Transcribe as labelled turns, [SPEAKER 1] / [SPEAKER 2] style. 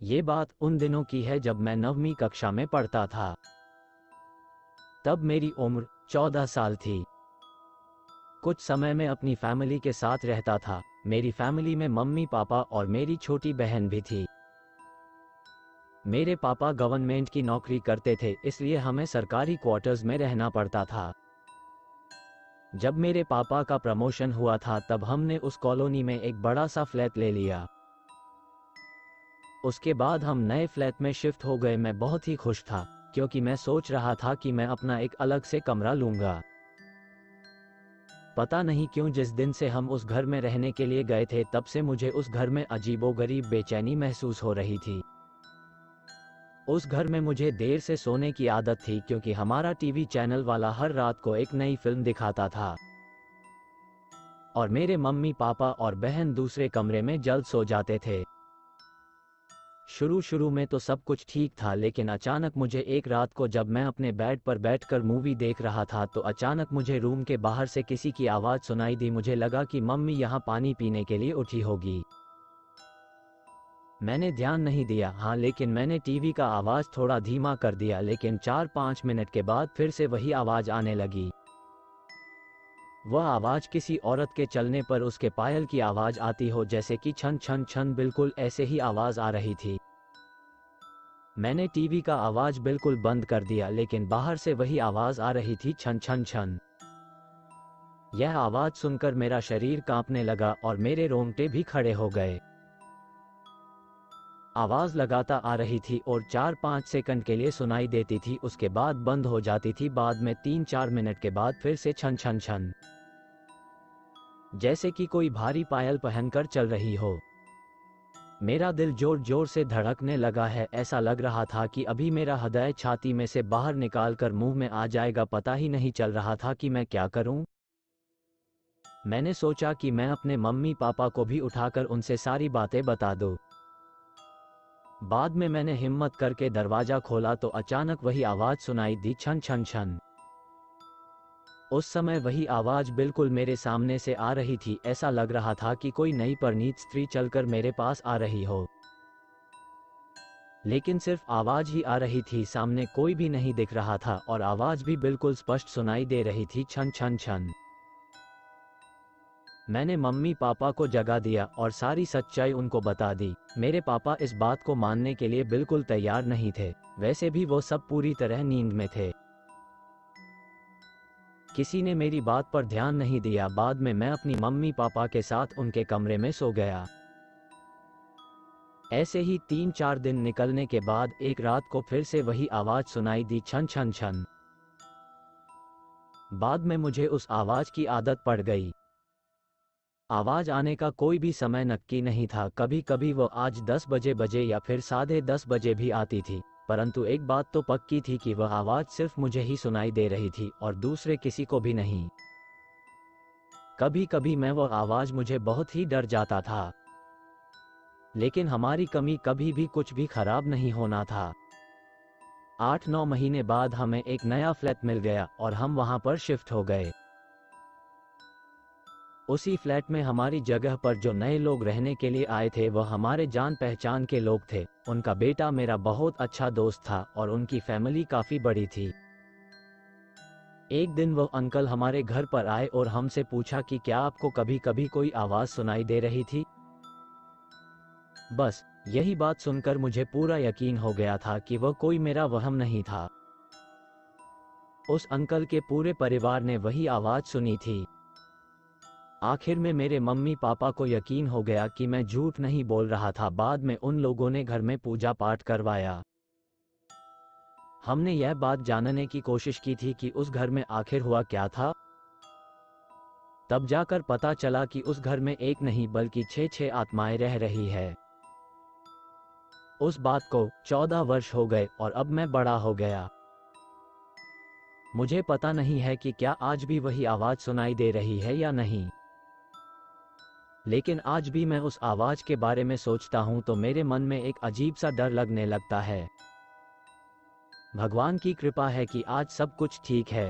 [SPEAKER 1] ये बात उन दिनों की है जब मैं 9वीं कक्षा में पढ़ता था। तब मेरी उम्र 14 साल थी। कुछ समय में अपनी फैमिली के साथ रहता था। मेरी फैमिली में मम्मी पापा और मेरी छोटी बहन भी थी। मेरे पापा गवर्नमेंट की नौकरी करते थे, इसलिए हमें सरकारी क्वार्टर्स में रहना पड़ता था। जब मेरे पापा का प्रमोशन हुआ था तब हमने उस कॉलोनी में एक बड़ा सा फ्लैट ले लिया। उसके बाद हम नए फ्लैट में शिफ्ट हो गए। मैं बहुत ही खुश था, क्योंकि मैं सोच रहा था कि मैं अपना एक अलग से कमरा लूंगा। पता नहीं क्यों जिस दिन से हम उस घर में रहने के लिए गए थे तब से मुझे उस घर में अजीबोगरीब बेचैनी महसूस हो रही थी। उस घर में मुझे देर से सोने की आदत थी, क्योंकि हमारा टीवी चैनल वाला हर रात को एक नई फिल्म दिखाता था और मेरे मम्मी पापा और बहन दूसरे कमरे में जल्द सो जाते थे। शुरू में तो सब कुछ ठीक था, लेकिन अचानक मुझे एक रात को जब मैं अपने बेड पर बैठकर मूवी देख रहा था तो अचानक मुझे रूम के बाहर से किसी की आवाज़ सुनाई दी। मुझे लगा कि मम्मी यहाँ पानी पीने के लिए उठी होगी। मैंने ध्यान नहीं दिया, हाँ, लेकिन मैंने टीवी का आवाज़ थोड़ा धीमा कर दिया। लेकिन 4-5 मिनट के बाद फिर से वही आवाज़ आने लगी। वह आवाज़ किसी औरत के चलने पर उसके पायल की आवाज़ आती हो, जैसे कि छन छन छन, बिल्कुल ऐसे ही आवाज़ आ रही थी। मैंने टीवी का आवाज़ बिल्कुल बंद कर दिया, लेकिन बाहर से वही आवाज़ आ रही थी, छन छन छन। यह आवाज़ सुनकर मेरा शरीर कांपने लगा और मेरे रोंगटे भी खड़े हो गए। आवाज़ लगातार आ रही थी और 4-5 सेकंड के लिए सुनाई देती थी, उसके बाद बंद हो जाती थी। बाद में 3-4 मिनट के बाद फिर से छन छन छन, जैसे कि कोई भारी पायल पहनकर चल रही हो। मेरा दिल जोर जोर से धड़कने लगा है। ऐसा लग रहा था कि अभी मेरा हृदय छाती में से बाहर निकालकर मुंह में आ जाएगा। पता ही नहीं चल रहा था कि मैं क्या करूं। मैंने सोचा कि मैं अपने मम्मी पापा को भी उठाकर उनसे सारी बातें बता दूं। बाद में मैंने हिम्मत करके दरवाजा खोला तो अचानक वही आवाज़ सुनाई दी, छन छन छन। उस समय वही आवाज़ बिल्कुल मेरे सामने से आ रही थी। ऐसा लग रहा था कि कोई नई परिणीत स्त्री चलकर मेरे पास आ रही हो, लेकिन सिर्फ आवाज़ ही आ रही थी, सामने कोई भी नहीं दिख रहा था और आवाज़ भी बिल्कुल स्पष्ट सुनाई दे रही थी, छन छन छन। मैंने मम्मी पापा को जगा दिया और सारी सच्चाई उनको बता दी। मेरे पापा इस बात को मानने के लिए बिल्कुल तैयार नहीं थे, वैसे भी वो सब पूरी तरह नींद में थे। किसी ने मेरी बात पर ध्यान नहीं दिया। बाद में मैं अपनी मम्मी पापा के साथ उनके कमरे में सो गया। ऐसे ही 3-4 दिन निकलने के बाद एक रात को फिर से वही आवाज़ सुनाई दी, छन छन छन। बाद में मुझे उस आवाज़ की आदत पड़ गई। आवाज़ आने का कोई भी समय नक्की नहीं था। कभी कभी वो आज 10 बजे या फिर 10:30 बजे भी आती थी, परंतु एक बात तो पक्की थी कि वह आवाज़ सिर्फ मुझे ही सुनाई दे रही थी और दूसरे किसी को भी नहीं। कभी कभी मैं वह आवाज़ मुझे बहुत ही डर जाता था, लेकिन हमारी कमी कभी भी कुछ भी खराब नहीं होना था। 8-9 महीने बाद हमें एक नया फ्लैट मिल गया और हम वहां पर शिफ्ट हो गए। उसी फ्लैट में हमारी जगह पर जो नए लोग रहने के लिए आए थे वह हमारे जान पहचान के लोग थे। उनका बेटा मेरा बहुत अच्छा दोस्त था और उनकी फैमिली काफ़ी बड़ी थी। एक दिन वह अंकल हमारे घर पर आए और हमसे पूछा कि क्या आपको कभी कभी कोई आवाज़ सुनाई दे रही थी। बस यही बात सुनकर मुझे पूरा यकीन हो गया था कि वह कोई मेरा वहम नहीं था। उस अंकल के पूरे परिवार ने वही आवाज़ सुनी थी। आखिर में मेरे मम्मी पापा को यकीन हो गया कि मैं झूठ नहीं बोल रहा था। बाद में उन लोगों ने घर में पूजा पाठ करवाया। हमने यह बात जानने की कोशिश की थी कि उस घर में आखिर हुआ क्या था। तब जाकर पता चला कि उस घर में एक नहीं बल्कि 6 आत्माएं रह रही है। उस बात को 14 वर्ष हो गए और अब मैं बड़ा हो गया। मुझे पता नहीं है कि क्या आज भी वही आवाज़ सुनाई दे रही है या नहीं, लेकिन आज भी मैं उस आवाज़ के बारे में सोचता हूँ तो मेरे मन में एक अजीब सा डर लगने लगता है। भगवान की कृपा है कि आज सब कुछ ठीक है।